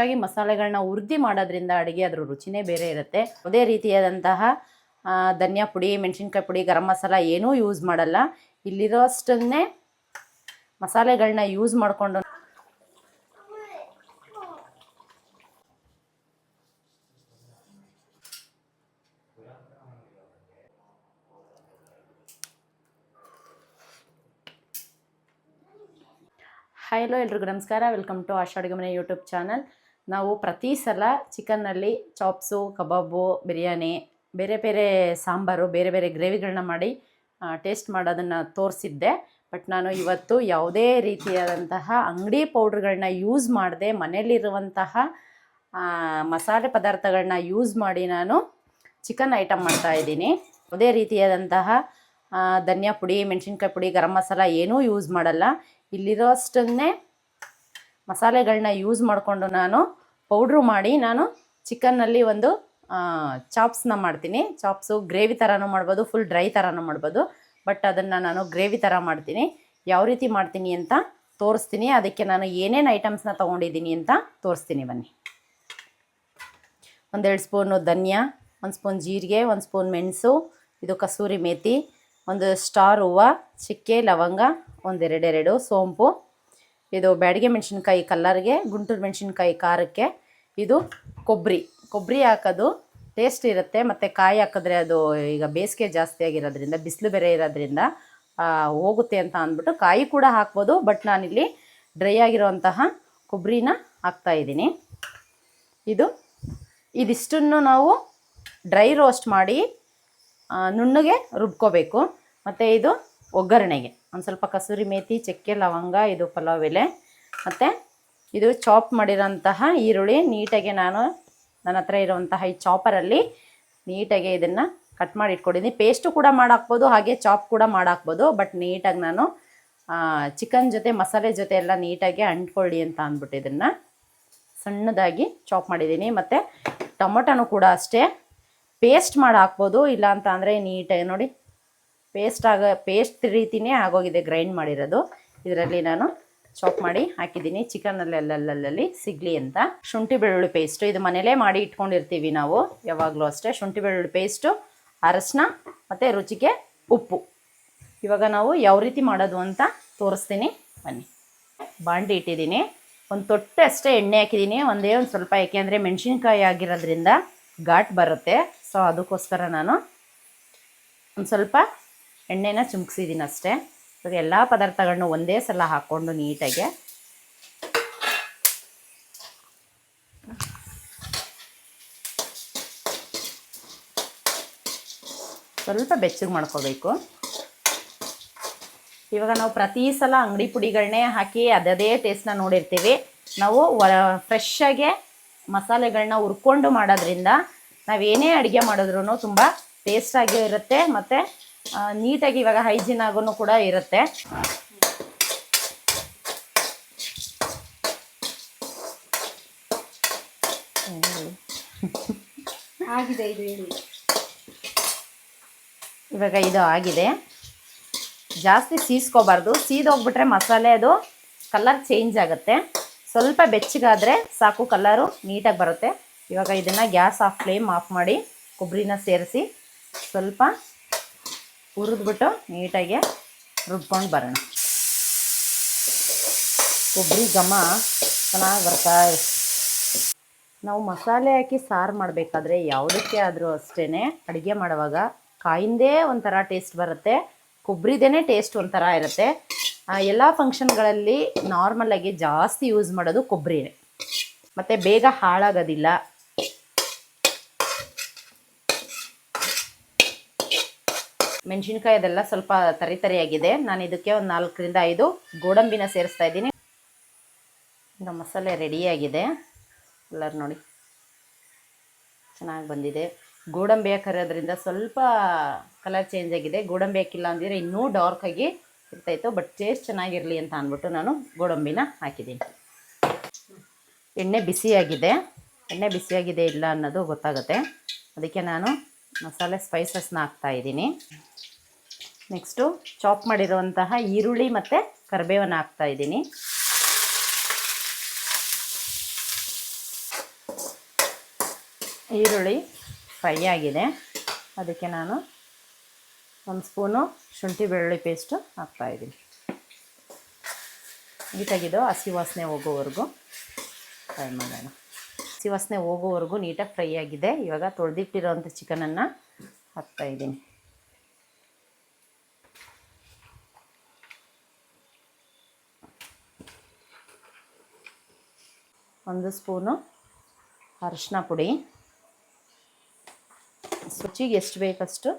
ಹಾಗಾಗಿ ಮಸಾಲೆಗಳನ್ನ ಹುರಿದು ಮಾಡೋದ್ರಿಂದ ಅಡುಗೆ ಅದ್ರ ರುಚಿನೇ ಬೇರೆ ಇರುತ್ತೆ. ಯಾವುದೇ ರೀತಿಯಾದಂತಹ ಧನಿಯಾ ಪುಡಿ, ಮೆಣಸಿನ್ಕಾಯಿ ಪುಡಿ, ಗರಂ ಮಸಾಲ ಏನೂ ಯೂಸ್ ಮಾಡಲ್ಲ. ಇಲ್ಲಿರೋ ಅಷ್ಟನ್ನೇ ಮಸಾಲೆಗಳನ್ನ ಯೂಸ್ ಮಾಡಿಕೊಂಡು ಹಲೋ ಎಲ್ರಿಗೂ ನಮಸ್ಕಾರ. ವೆಲ್ಕಮ್ ಟು ಆಶಾ ಅಡುಗೆ ಮನೆ ಯೂಟ್ಯೂಬ್ ಚಾನಲ್. ನಾವು ಪ್ರತಿ ಸಲ ಚಿಕನ್ನಲ್ಲಿ ಚಾಪ್ಸು, ಕಬಾಬು, ಬಿರಿಯಾನಿ, ಬೇರೆ ಬೇರೆ ಸಾಂಬಾರು, ಬೇರೆ ಬೇರೆ ಗ್ರೇವಿಗಳನ್ನ ಮಾಡಿ ಟೇಸ್ಟ್ ಮಾಡೋದನ್ನು ತೋರಿಸಿದ್ದೆ. ಬಟ್ ನಾನು ಇವತ್ತು ಯಾವುದೇ ರೀತಿಯಾದಂತಹ ಅಂಗಡಿ ಪೌಡ್ರ್ಗಳನ್ನ ಯೂಸ್ ಮಾಡದೆ ಮನೆಯಲ್ಲಿರುವಂತಹ ಮಸಾಲೆ ಪದಾರ್ಥಗಳನ್ನ ಯೂಸ್ ಮಾಡಿ ನಾನು ಚಿಕನ್ ಐಟಮ್ ಮಾಡ್ತಾಯಿದ್ದೀನಿ. ಯಾವುದೇ ರೀತಿಯಾದಂತಹ ಧನಿಯಾ ಪುಡಿ, ಮೆಣಸಿನ್ಕಾಯಿ ಪುಡಿ, ಗರಂ ಮಸಾಲ ಏನೂ ಯೂಸ್ ಮಾಡಲ್ಲ. ಇಲ್ಲಿರೋ ಅಷ್ಟನ್ನೇ ಮಸಾಲೆಗಳನ್ನ ಯೂಸ್ ಮಾಡಿಕೊಂಡು ನಾನು ಪೌಡ್ರು ಮಾಡಿ ನಾನು ಚಿಕನ್ನಲ್ಲಿ ಒಂದು ಚಾಪ್ಸ್ನ ಮಾಡ್ತೀನಿ. ಚಾಪ್ಸು ಗ್ರೇವಿ ಥರನೂ ಮಾಡ್ಬೋದು, ಫುಲ್ ಡ್ರೈ ಥರನೂ ಮಾಡ್ಬೋದು. ಬಟ್ ಅದನ್ನು ನಾನು ಗ್ರೇವಿ ಥರ ಮಾಡ್ತೀನಿ. ಯಾವ ರೀತಿ ಮಾಡ್ತೀನಿ ಅಂತ ತೋರಿಸ್ತೀನಿ. ಅದಕ್ಕೆ ನಾನು ಏನೇನು ಐಟಮ್ಸ್ನ ತೊಗೊಂಡಿದ್ದೀನಿ ಅಂತ ತೋರಿಸ್ತೀನಿ ಬನ್ನಿ. 1-2 ಸ್ಪೂನು ಧನಿಯಾ, 1 ಸ್ಪೂನ್ ಜೀರಿಗೆ, 1 ಸ್ಪೂನ್ ಮೆಣಸು, ಇದು ಕಸೂರಿ ಮೇಥಿ, 1 ಸ್ಟಾರ್ ಹೂವು, ಚಕ್ಕೆ, ಲವಂಗ, 1-2 ಸೋಂಪು, ಇದು ಬ್ಯಾಡಿಗೆ ಮೆಣಸಿನ್ಕಾಯಿ ಕಲ್ಲರ್ಗೆ, ಗುಂಟೂರು ಮೆಣಸಿನ್ಕಾಯಿ ಖಾರಕ್ಕೆ, ಇದು ಕೊಬ್ಬರಿ ಹಾಕೋದು ಟೇಸ್ಟ್ ಇರುತ್ತೆ. ಮತ್ತು ಕಾಯಿ ಹಾಕಿದ್ರೆ ಅದು ಈಗ ಬೇಸಿಗೆ ಜಾಸ್ತಿ ಆಗಿರೋದ್ರಿಂದ, ಬಿಸಿಲು ಬೇರೆ ಇರೋದ್ರಿಂದ ಹೋಗುತ್ತೆ ಅಂತ ಅಂದ್ಬಿಟ್ಟು ಕಾಯಿ ಕೂಡ ಹಾಕ್ಬೋದು. ಬಟ್ ನಾನಿಲ್ಲಿ ಡ್ರೈ ಆಗಿರೋಂತಹ ಕೊಬ್ಬರಿನ ಹಾಕ್ತಾಯಿದ್ದೀನಿ. ಇದಿಷ್ಟನ್ನು ನಾವು ಡ್ರೈ ರೋಸ್ಟ್ ಮಾಡಿ ನುಣ್ಣಗೆ ರುಬ್ಕೋಬೇಕು. ಮತ್ತು ಇದು ಒಗ್ಗರಣೆಗೆ ಒಂದು ಸ್ವಲ್ಪ ಕಸೂರಿ ಮೇಥಿ, ಚಕ್ಕೆ, ಲವಂಗ, ಇದು ಪಲಾವ್ ಎಲೆ, ಮತ್ತು ಇದು ಚಾಪ್ ಮಾಡಿರೋಂತಹ ಈರುಳ್ಳಿ. ನೀಟಾಗಿ ನನ್ನ ಹತ್ರ ಇರುವಂತಹ ಈ ಚಾಪರಲ್ಲಿ ನೀಟಾಗಿ ಇದನ್ನು ಕಟ್ ಮಾಡಿ ಇಟ್ಕೊಂಡಿದ್ದೀನಿ. ಪೇಸ್ಟು ಕೂಡ ಮಾಡಾಕ್ಬೋದು, ಹಾಗೆ ಚಾಪ್ ಕೂಡ ಮಾಡಾಕ್ಬೋದು. ಬಟ್ ನೀಟಾಗಿ ನಾನು ಚಿಕನ್ ಜೊತೆ ಮಸಾಲೆ ಜೊತೆ ಎಲ್ಲ ನೀಟಾಗಿ ಅಂಟ್ಕೊಳ್ಳಿ ಅಂತ ಅಂದ್ಬಿಟ್ಟು ಇದನ್ನು ಸಣ್ಣದಾಗಿ ಚಾಪ್ ಮಾಡಿದ್ದೀನಿ. ಮತ್ತು ಟೊಮೊಟೊನೂ ಕೂಡ ಅಷ್ಟೇ ಪೇಸ್ಟ್ ಮಾಡಿ ಹಾಕ್ಬೋದು. ಇಲ್ಲ ಅಂತ ಅಂದರೆ ನೀಟಾಗಿ ನೋಡಿ ಪೇಸ್ಟ್ ರೀತಿಯೇ ಆಗೋಗಿದೆ ಗ್ರೈಂಡ್ ಮಾಡಿರೋದು. ಇದರಲ್ಲಿ ನಾನು ಚಾಪ್ ಮಾಡಿ ಹಾಕಿದ್ದೀನಿ ಚಿಕನ್ನಲ್ಲೆಲ್ಲಲ್ಲಿ ಸಿಗಲಿ ಅಂತ. ಶುಂಠಿ ಬೆಳ್ಳುಳ್ಳಿ ಪೇಸ್ಟು ಇದು ಮನೇಲೇ ಮಾಡಿ ಇಟ್ಕೊಂಡಿರ್ತೀವಿ ನಾವು ಯಾವಾಗಲೂ ಅಷ್ಟೇ. ಶುಂಠಿ ಬೆಳ್ಳುಳ್ಳಿ ಪೇಸ್ಟು, ಅರಶಿನ ಮತ್ತು ರುಚಿಗೆ ಉಪ್ಪು. ಇವಾಗ ನಾವು ಯಾವ ರೀತಿ ಮಾಡೋದು ಅಂತ ತೋರಿಸ್ತೀನಿ ಬನ್ನಿ. ಬಾಂಡಿ ಇಟ್ಟಿದ್ದೀನಿ, ಒಂದು ತೊಟ್ಟೆ ಅಷ್ಟೇ ಎಣ್ಣೆ ಹಾಕಿದ್ದೀನಿ. ಒಂದು ಸ್ವಲ್ಪ, ಏಕೆಂದರೆ ಮೆಣಸಿನ್ಕಾಯಿ ಆಗಿರೋದ್ರಿಂದ ಘಾಟ್ ಬರುತ್ತೆ. ಸೊ ಅದಕ್ಕೋಸ್ಕರ ನಾನು ಒಂದು ಸ್ವಲ್ಪ ಎಣ್ಣೆನ ಚುಮ್ಕಿಸಿದ್ದೀನಿ ಅಷ್ಟೇ. ಇವಾಗ ಎಲ್ಲ ಪದಾರ್ಥಗಳನ್ನೂ ಒಂದೇ ಸಲ ಹಾಕ್ಕೊಂಡು ನೀಟಾಗಿ ಸ್ವಲ್ಪ ಬೆಚ್ಚಗೆ ಮಾಡ್ಕೋಬೇಕು. ಇವಾಗ ನಾವು ಪ್ರತಿ ಸಲ ಅಂಗಡಿ ಪುಡಿಗಳನ್ನೇ ಹಾಕಿ ಅದೇ ಟೇಸ್ಟ್ನ ನೋಡಿರ್ತೀವಿ. ನಾವು ಫ್ರೆಶ್ಶಾಗೆ ಮಸಾಲೆಗಳನ್ನ ಹುರ್ಕೊಂಡು ಮಾಡೋದ್ರಿಂದ ನಾವೇನೇ ಅಡುಗೆ ಮಾಡಿದ್ರೂ ತುಂಬ ಟೇಸ್ಟಾಗಿ ಇರುತ್ತೆ. ಮತ್ತು ನೀಟಾಗಿ ಇವಾಗ ಹೈಜೀನ್ ಆಗೂ ಕೂಡ ಇರುತ್ತೆ. ಇವಾಗ ಇದು ಆಗಿದೆ. ಜಾಸ್ತಿ ಸೀಸ್ಕೋಬಾರ್ದು, ಸೀದೋಗ್ಬಿಟ್ರೆ ಮಸಾಲೆ ಅದು ಕಲರ್ ಚೇಂಜ್ ಆಗುತ್ತೆ. ಸ್ವಲ್ಪ ಬೆಚ್ಚಗಾದರೆ ಸಾಕು, ಕಲರು ನೀಟಾಗಿ ಬರುತ್ತೆ. ಇವಾಗ ಇದನ್ನು ಗ್ಯಾಸ್ ಫ್ಲೇಮ್ ಆಫ್ ಮಾಡಿ ಕೊಬ್ಬರಿನ ಸೇರಿಸಿ ಸ್ವಲ್ಪ ಹುರಿದ್ಬಿಟ್ಟು ನೀಟಾಗಿ ರುಬ್ಕೊಂಡು ಬರೋಣ. ಕೊಬ್ಬರಿ ಘಮ ಚೆನ್ನಾಗಿ ಬರ್ತಾ ಇದೆ. ನಾವು ಮಸಾಲೆ ಹಾಕಿ ಸಾರು ಮಾಡಬೇಕಾದ್ರೆ ಯಾವುದಕ್ಕೆ ಆದರೂ ಅಷ್ಟೇ ಅಡುಗೆ ಮಾಡುವಾಗ ಕಾಯಿಂದೇ ಒಂಥರ ಟೇಸ್ಟ್ ಬರುತ್ತೆ, ಕೊಬ್ಬರಿದೇ ಟೇಸ್ಟ್ ಒಂಥರ ಇರುತ್ತೆ. ಎಲ್ಲ ಫಂಕ್ಷನ್ಗಳಲ್ಲಿ ನಾರ್ಮಲಾಗಿ ಜಾಸ್ತಿ ಯೂಸ್ ಮಾಡೋದು ಕೊಬ್ಬರಿನೇ, ಮತ್ತು ಬೇಗ ಹಾಳಾಗೋದಿಲ್ಲ. ಮೆಣಸಿನ್ಕಾಯಿ ಅದೆಲ್ಲ ಸ್ವಲ್ಪ ತರಿಯಾಗಿದೆ. ನಾನು ಇದಕ್ಕೆ ಒಂದು 4-5 ಗೋಡಂಬಿನ ಸೇರಿಸ್ತಾ ಇದ್ದೀನಿ. ಈಗ ಮಸಾಲೆ ರೆಡಿಯಾಗಿದೆ. ಕಲರ್ ನೋಡಿ ಚೆನ್ನಾಗಿ ಬಂದಿದೆ. ಗೋಡಂಬಿ ಹಾಕಿರೋದ್ರಿಂದ ಸ್ವಲ್ಪ ಕಲರ್ ಚೇಂಜ್ ಆಗಿದೆ. ಗೋಡಂಬಿ ಹಾಕಿಲ್ಲ ಅಂದಿದ್ರೆ ಇನ್ನೂ ಡಾರ್ಕಾಗಿ ಇರ್ತಾಯಿತ್ತು. ಬಟ್ ಟೇಸ್ಟ್ ಚೆನ್ನಾಗಿರಲಿ ಅಂತ ಅಂದ್ಬಿಟ್ಟು ನಾನು ಗೋಡಂಬಿನ ಹಾಕಿದ್ದೀನಿ. ಎಣ್ಣೆ ಬಿಸಿಯಾಗಿದೆ ಇಲ್ಲ ಅನ್ನೋದು ಗೊತ್ತಾಗುತ್ತೆ. ಅದಕ್ಕೆ ನಾನು ಮಸಾಲೆ ಸ್ಪೈಸಸ್ನ ಹಾಕ್ತಾಯಿದ್ದೀನಿ. ನೆಕ್ಸ್ಟು ಚಾಪ್ ಮಾಡಿರುವಂತಹ ಈರುಳ್ಳಿ ಮತ್ತು ಕರಿಬೇವನ್ನು ಹಾಕ್ತಾಯಿದ್ದೀನಿ. ಈರುಳ್ಳಿ ಫ್ರೈ ಆಗಿದೆ, ಅದಕ್ಕೆ ನಾನು 1 ಸ್ಪೂನು ಶುಂಠಿ ಬೆಳ್ಳುಳ್ಳಿ ಪೇಸ್ಟು ಹಾಕ್ತಾಯಿದ್ದೀನಿ. ನೀಟಾಗಿದ್ದು ಹಸಿ ವಾಸನೆ ಹೋಗೋವರೆಗೂ ಫ್ರೈ ಮಾಡೋಣ. ಹಸಿ ವಾಸನೆ ಹೋಗೋವರೆಗೂ ನೀಟಾಗಿ ಫ್ರೈ ಆಗಿದೆ. ಇವಾಗ ತೊಳೆದಿಟ್ಟಿರೋಂಥ ಚಿಕನನ್ನು ಹಾಕ್ತಾಯಿದ್ದೀನಿ. 1 ಸ್ಪೂನು ಅರಿಶಿನ ಪುಡಿ, ರುಚಿಗೆ ಎಷ್ಟು ಬೇಕಷ್ಟು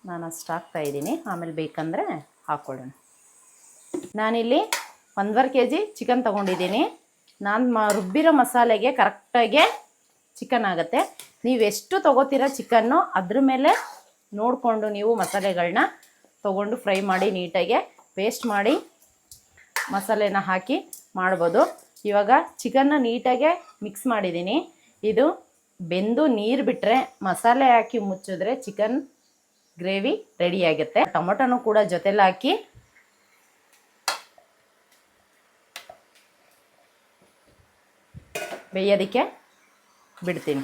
ನಾನು ಅಷ್ಟು ಹಾಕ್ತಾಯಿದ್ದೀನಿ. ಆಮೇಲೆ ಬೇಕಂದರೆ ಹಾಕ್ಕೊಳ್ಳೋಣ. ನಾನಿಲ್ಲಿ 1.5 kg ಚಿಕನ್ ತೊಗೊಂಡಿದ್ದೀನಿ. ನಾನು ರುಬ್ಬಿರೋ ಮಸಾಲೆಗೆ ಕರೆಕ್ಟಾಗಿ ಚಿಕನ್ ಆಗುತ್ತೆ. ನೀವೆಷ್ಟು ತೊಗೋತೀರ ಚಿಕನ್ನು ಅದ್ರ ಮೇಲೆ ನೋಡಿಕೊಂಡು ನೀವು ಮಸಾಲೆಗಳನ್ನ ತೊಗೊಂಡು ಫ್ರೈ ಮಾಡಿ ನೀಟಾಗೆ ಪೇಸ್ಟ್ ಮಾಡಿ ಮಸಾಲೆನ ಹಾಕಿ ಮಾಡ್ಬೋದು. ಇವಾಗ ಚಿಕನ್ನ ನೀಟಾಗೆ ಮಿಕ್ಸ್ ಮಾಡಿದ್ದೀನಿ. ಇದು ಬೆಂದು ನೀರು ಬಿಟ್ಟರೆ ಮಸಾಲೆ ಹಾಕಿ ಮುಚ್ಚಿದ್ರೆ ಚಿಕನ್ ಗ್ರೇವಿ ರೆಡಿಯಾಗುತ್ತೆ. ಟೊಮೊಟೊನೂ ಕೂಡ ಜೊತೆಲಿ ಹಾಕಿ ಬೇಯೋದಕ್ಕೆ ಬಿಡ್ತೀನಿ.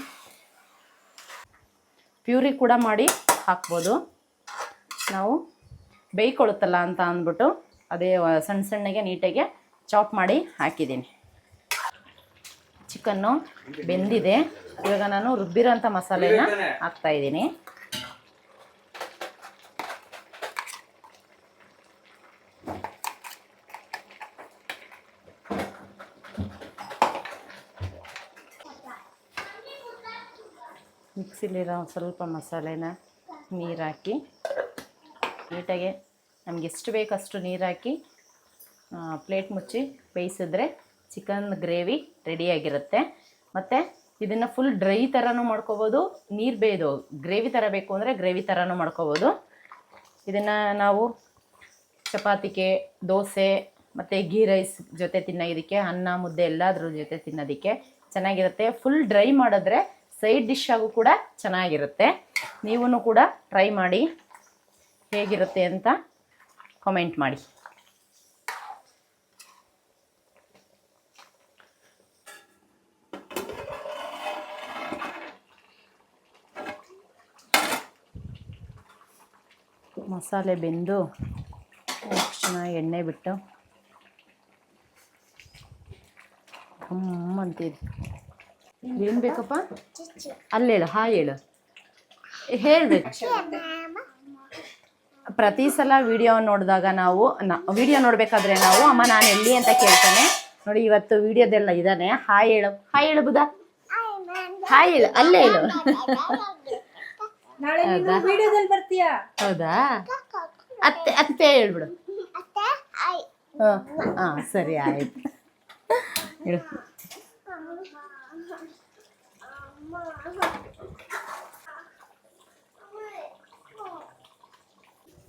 ಪ್ಯೂರಿ ಕೂಡ ಮಾಡಿ ಹಾಕ್ಬೋದು. ನಾವು ಬೇಯ್ಕೊಳ್ಳುತ್ತಲ್ಲ ಅಂತ ಅಂದ್ಬಿಟ್ಟು ಅದೇ ಸಣ್ಣ ಸಣ್ಣಗೆ ನೀಟಾಗೆ ಚಾಪ್ ಮಾಡಿ ಹಾಕಿದ್ದೀನಿ. ಚಿಕನ್ನು ಬೆಂದಿದೆ. ಇವಾಗ ನಾನು ರುಬ್ಬಿರೋಂಥ ಮಸಾಲೆನ ಹಾಕ್ತಾಯಿದ್ದೀನಿ. ಮಿಕ್ಸಿಲಿರೋ ಸ್ವಲ್ಪ ಮಸಾಲೆನ ನೀರು ಹಾಕಿ ನೀಟಾಗೆ ನಮ್ಗೆ ಎಷ್ಟು ಬೇಕಷ್ಟು ನೀರು ಹಾಕಿ ಪ್ಲೇಟ್ ಮುಚ್ಚಿ ಬೇಯಿಸಿದ್ರೆ ಚಿಕನ್ ಗ್ರೇವಿ ರೆಡಿಯಾಗಿರುತ್ತೆ. ಮತ್ತು ಇದನ್ನು ಫುಲ್ ಡ್ರೈ ಥರನೂ ಮಾಡ್ಕೋಬೋದು, ನೀರು ಬೇಯ್ದು ಗ್ರೇವಿ ಥರ ಬೇಕು ಅಂದರೆ ಗ್ರೇವಿ ಥರನೂ ಮಾಡ್ಕೋಬೋದು. ಇದನ್ನು ನಾವು ಚಪಾತಿಗೆ, ದೋಸೆ ಮತ್ತು ಗೀ ರೈಸ್ ಜೊತೆ ತಿನ್ನೋದಕ್ಕೆ, ಅನ್ನ ಮುದ್ದೆ ಎಲ್ಲದ್ರ ಜೊತೆ ತಿನ್ನೋದಕ್ಕೆ ಚೆನ್ನಾಗಿರುತ್ತೆ. ಫುಲ್ ಡ್ರೈ ಮಾಡಿದ್ರೆ ಸೈಡ್ ಡಿಶ್ ಆಗು ಕೂಡ ಚೆನ್ನಾಗಿರುತ್ತೆ. ನೀವೂ ಕೂಡ ಟ್ರೈ ಮಾಡಿ ಹೇಗಿರುತ್ತೆ ಅಂತ ಕಾಮೆಂಟ್ ಮಾಡಿ. ಮಸಾಲೆ ಬೆಂದು ಚೆನ್ನಾಗಿ ಎಣ್ಣೆ ಬಿಟ್ಟು ಅಂತಿದೆ. ಏನು ಬೇಕಪ್ಪ ಅಲ್ಲಿ ಹೇಳು, ಹಾಯ್ ಹೇಳು, ಹೇಳಬೇಕು. ಪ್ರತಿ ಸಲ ವಿಡಿಯೋ ನೋಡಿದಾಗ ನಾವು ವಿಡಿಯೋ ನೋಡಬೇಕಾದ್ರೆ ನಾವು ಅಮ್ಮ ನಾನು ಎಲ್ಲಿ ಅಂತ ಕೇಳ್ತಾನೆ. ನೋಡಿ ಇವತ್ತು ವಿಡಿಯೋದೆಲ್ಲ ಇದ್ದಾನೆ. ಹಾಯ್ ಹೇಳು, ಹಾಯ್ ಹೇಳು ಬುಧ, ಹಾಯ್ ಹೇಳು, ಅಲ್ಲೇ ಹೇಳು. ಹೌದಾ, ಅತ್ತೆ ಅತ್ತೆ ಹೇಳ್ಬಿಡು. ಹಾಂ ಸರಿ ಆಯ್ತು ಹೇಳು.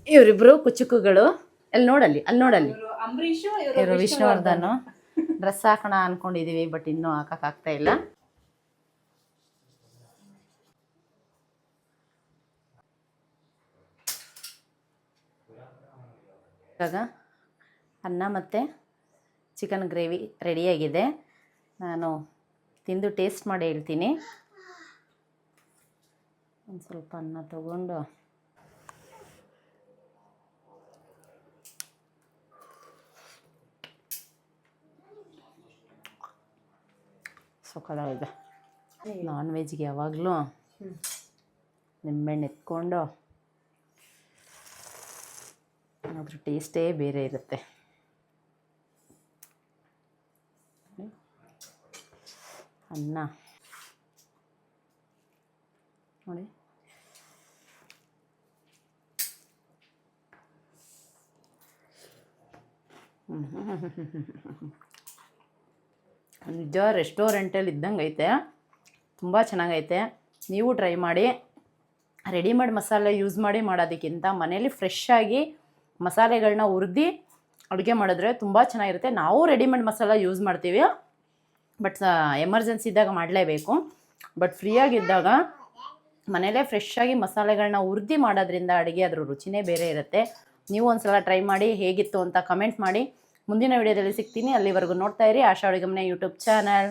ಇವರಿಬ್ರು ಕುಚುಕುಗಳು. ಅಲ್ಲಿ ನೋಡಲ್ಲಿ, ಅಲ್ಲಿ ನೋಡಲ್ಲಿ, ಇವರು ವಿಷ್ಣುವರ್ಧನ್. ಡ್ರೆಸ್ ಹಾಕೋಣ ಅನ್ಕೊಂಡಿದೀವಿ, ಬಟ್ ಇನ್ನೂ ಹಾಕಕ್ಕಾಗ್ತಾ ಇಲ್ಲ. ಇವಾಗ ಅನ್ನ ಮತ್ತು ಚಿಕನ್ ಗ್ರೇವಿ ರೆಡಿಯಾಗಿದೆ. ನಾನು ತಿಂದು ಟೇಸ್ಟ್ ಮಾಡಿ ಹೇಳ್ತೀನಿ. ಒಂದು ಸ್ವಲ್ಪ ಅನ್ನ ತಗೊಂಡು ಸೊಕ್ಕದಾಗಿದೆ. ನಾನ್ ವೆಜ್ಗೆ ಯಾವಾಗಲೂ ನಿಂಬೆಹಣ್ಣು ಎತ್ಕೊಂಡು ಅದ್ರ ಟೇಸ್ಟೇ ಬೇರೆ ಇರುತ್ತೆ. ಅನ್ನ ನೋಡಿ, ನಿಜ ರೆಸ್ಟೋರೆಂಟಲ್ಲಿ ಇದ್ದಂಗೆ ಐತೆ. ತುಂಬ ಚೆನ್ನಾಗೈತೆ. ನೀವು ಟ್ರೈ ಮಾಡಿ. ರೆಡಿಮೇಡ್ ಮಸಾಲೆ ಯೂಸ್ ಮಾಡಿ ಮಾಡೋದಕ್ಕಿಂತ ಮನೇಲಿ ಫ್ರೆಶ್ ಆಗಿ ಮಸಾಲೆಗಳನ್ನ ಹುರಿದು ಅಡುಗೆ ಮಾಡಿದ್ರೆ ತುಂಬ ಚೆನ್ನಾಗಿರುತ್ತೆ. ನಾವು ರೆಡಿಮೇಡ್ ಮಸಾಲ ಯೂಸ್ ಮಾಡ್ತೀವಿ, ಬಟ್ ಎಮರ್ಜೆನ್ಸಿ ಇದ್ದಾಗ ಮಾಡಲೇಬೇಕು. ಬಟ್ ಫ್ರೀಯಾಗಿದ್ದಾಗ ಮನೇಲೇ ಫ್ರೆಶ್ಶಾಗಿ ಮಸಾಲೆಗಳನ್ನ ಹುರಿದು ಮಾಡೋದ್ರಿಂದ ಅಡುಗೆ ಅದ್ರ ರುಚಿನೇ ಬೇರೆ ಇರುತ್ತೆ. ನೀವು ಒಂದು ಸಲ ಟ್ರೈ ಮಾಡಿ ಹೇಗಿತ್ತು ಅಂತ ಕಮೆಂಟ್ ಮಾಡಿ. ಮುಂದಿನ ವಿಡಿಯೋದಲ್ಲಿ ಸಿಗ್ತೀನಿ. ಅಲ್ಲಿವರೆಗೂ ನೋಡ್ತಾ ಇರಿ ಆಶಾ ಅಡುಗೆ ಮನೆ ಯೂಟ್ಯೂಬ್ ಚಾನಲ್.